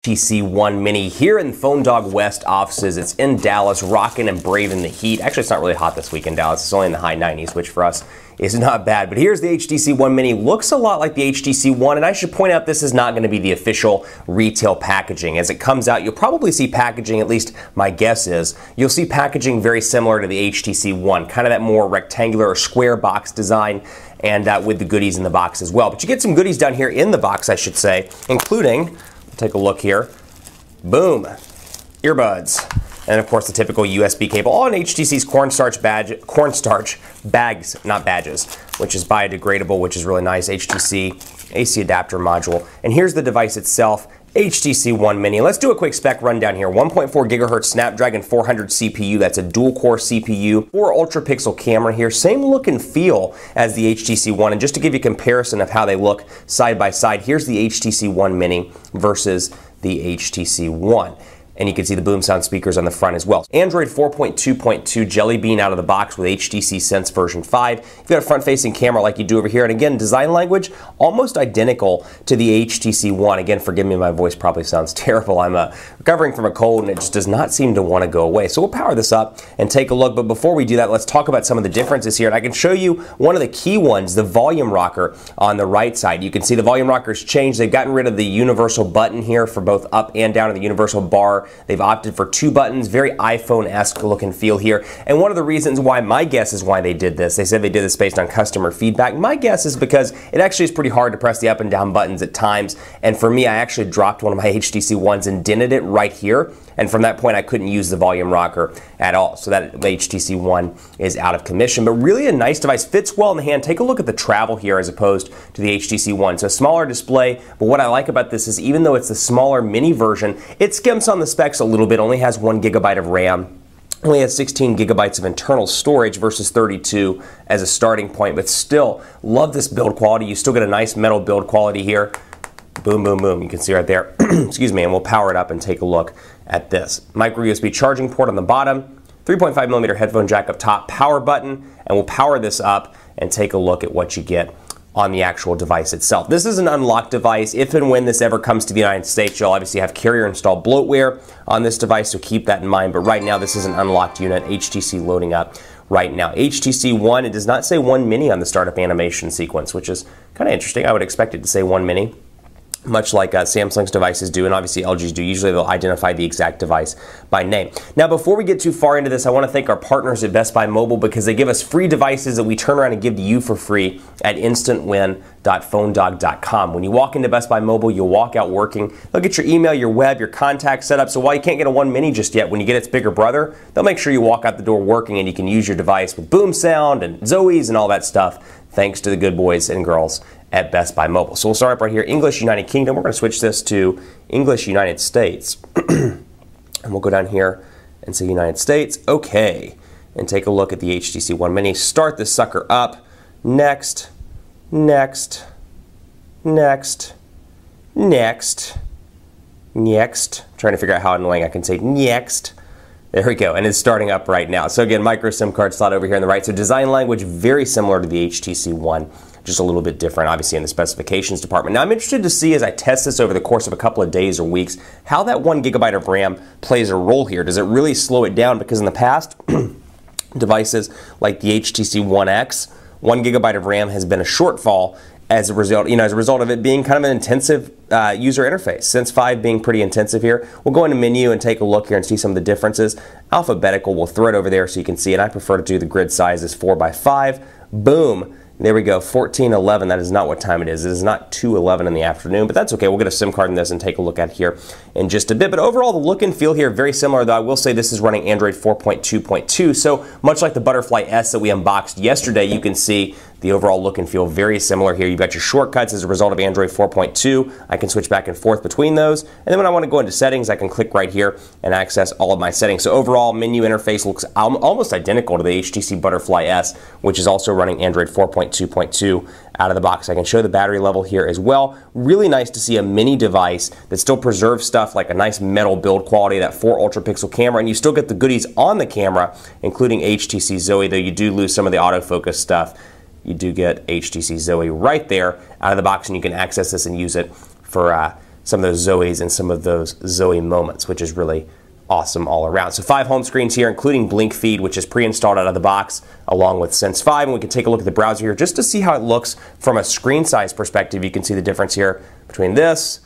HTC One Mini here in Phone Dog West offices. It's in Dallas, rocking and braving the heat. Actually, it's not really hot this week in Dallas. It's only in the high 90s, which for us is not bad. But here's the HTC One Mini. Looks a lot like the HTC One, and I should point out this is not going to be the official retail packaging. As it comes out, you'll probably see packaging, at least my guess is, you'll see packaging very similar to the HTC One, kind of that more rectangular or square box design, and with the goodies in the box as well. But you get some goodies down here in the box, I should say, including, take a look here, boom, earbuds, and of course the typical USB cable, all in HTC's cornstarch bags, not badges, which is biodegradable, which is really nice. HTC AC adapter module, and here's the device itself, HTC One Mini. Let's do a quick spec rundown here. 1.4 GHz Snapdragon 400 CPU, that's a dual-core CPU. 4 Ultrapixel camera here, same look and feel as the HTC One. And just to give you a comparison of how they look side by side, here's the HTC One Mini versus the HTC One. And you can see the boom sound speakers on the front as well. Android 4.2.2 Jelly Bean out of the box with HTC Sense version 5. You've got a front-facing camera like you do over here. And again, design language almost identical to the HTC One. Again, forgive me, my voice probably sounds terrible. I'm recovering from a cold and it just does not seem to want to go away. So we'll power this up and take a look. But before we do that, let's talk about some of the differences here. And I can show you one of the key ones, the volume rocker on the right side. You can see the volume rocker's changed. They've gotten rid of the universal button here for both up and down, and the universal bar. They've opted for 2 buttons, very iPhone-esque look and feel here. And one of the reasons why, my guess is why they did this, they said they did this based on customer feedback. My guess is because it actually is pretty hard to press the up and down buttons at times. And for me, I actually dropped one of my HTC Ones and dented it right here. And from that point, I couldn't use the volume rocker at all. So that HTC One is out of commission. But really a nice device, fits well in the hand. Take a look at the travel here as opposed to the HTC One. So a smaller display, but what I like about this is even though it's the smaller mini version, it skimps on the specs a little bit, only has 1 GB of RAM. Only has 16 gigabytes of internal storage versus 32 as a starting point, but still love this build quality. You still get a nice metal build quality here. Boom, boom, boom. You can see right there. Excuse me, and we'll power it up and take a look at this. Micro USB charging port on the bottom, 3.5mm headphone jack up top, power button, and we'll power this up and take a look at what you get on the actual device itself. This is an unlocked device. If and when this ever comes to the United States, you'll obviously have carrier installed bloatware on this device, so keep that in mind. But right now, this is an unlocked unit. HTC loading up right now. HTC One, it does not say One Mini on the startup animation sequence, which is kind of interesting. I would expect it to say One Mini, much like Samsung's devices do, and obviously LG's do. Usually they'll identify the exact device by name. Now, before we get too far into this, I want to thank our partners at Best Buy Mobile because they give us free devices that we turn around and give to you for free at instantwin.phonedog.com. When you walk into Best Buy Mobile, you'll walk out working. They'll get your email, your web, your contacts set up. So while you can't get a One Mini just yet, when you get its bigger brother, they'll make sure you walk out the door working and you can use your device with boom sound and Zoe's and all that stuff, thanks to the good boys and girls at Best Buy Mobile. So we'll start up right here, English United Kingdom. We're going to switch this to English United States. And we'll go down here and say United States. Okay. And take a look at the HTC One Mini. Start this sucker up. Next, next, next, next, next. I'm trying to figure out how annoying I can say next. There we go, and it's starting up right now. So again, micro SIM card slot over here on the right. So design language very similar to the HTC One, just a little bit different, obviously, in the specifications department. Now, I'm interested to see, as I test this over the course of a couple of days or weeks, how that 1 GB of RAM plays a role here. Does it really slow it down? Because in the past, devices like the HTC One X, 1 GB of RAM has been a shortfall as a result, of it being kind of an intensive user interface. Sense 5 being pretty intensive here. We'll go into menu and take a look here and see some of the differences. Alphabetical, we'll throw it over there so you can see it. I prefer to do the grid size as 4x5. Boom. There we go, 14:11. That is not what time it is. It is not 2:11 in the afternoon, but that's okay. We'll get a SIM card in this and take a look at it here in just a bit. But overall, the look and feel here very similar, though I will say this is running Android 4.2.2. So much like the Butterfly S that we unboxed yesterday, you can see the overall look and feel very similar here. You've got your shortcuts as a result of Android 4.2. I can switch back and forth between those. And then when I want to go into settings, I can click right here and access all of my settings. So overall, menu interface looks almost identical to the HTC Butterfly S, which is also running Android 4.2.2 out of the box. I can show the battery level here as well. Really nice to see a mini device that still preserves stuff like a nice metal build quality, that 4 Ultrapixel camera, and you still get the goodies on the camera, including HTC Zoe, though you do lose some of the autofocus stuff. You do get HTC Zoe right there out of the box, and you can access this and use it for some of those Zoes and some of those Zoe moments, which is really awesome all around. So 5 home screens here, including Blink Feed, which is pre-installed out of the box, along with Sense 5. And we can take a look at the browser here just to see how it looks from a screen size perspective. You can see the difference here between this,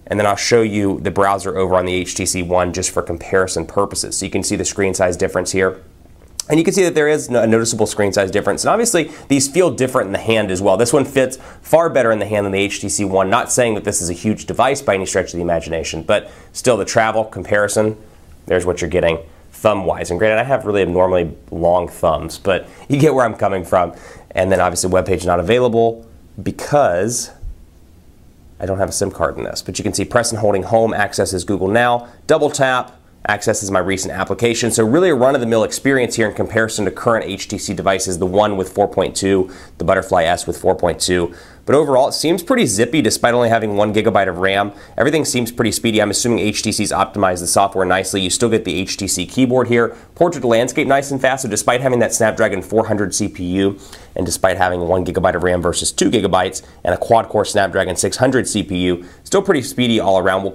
and then I'll show you the browser over on the HTC One just for comparison purposes. So you can see the screen size difference here. And you can see that there is a noticeable screen size difference. And obviously, these feel different in the hand as well. This one fits far better in the hand than the HTC One. Not saying that this is a huge device by any stretch of the imagination, but still the travel comparison, there's what you're getting thumb-wise. And granted, I have really abnormally long thumbs, but you get where I'm coming from. And then obviously, web page not available because I don't have a SIM card in this. But you can see press and holding home accesses Google Now, double tap, accesses my recent application. So really a run-of-the-mill experience here in comparison to current HTC devices, the One with 4.2, the Butterfly S with 4.2. But overall, it seems pretty zippy despite only having 1 GB of RAM. Everything seems pretty speedy. I'm assuming HTC's optimized the software nicely. You still get the HTC keyboard here. Portrait to landscape nice and fast. So despite having that Snapdragon 400 CPU and despite having 1 GB of RAM versus 2 GB and a quad-core Snapdragon 600 CPU, still pretty speedy all around. We'll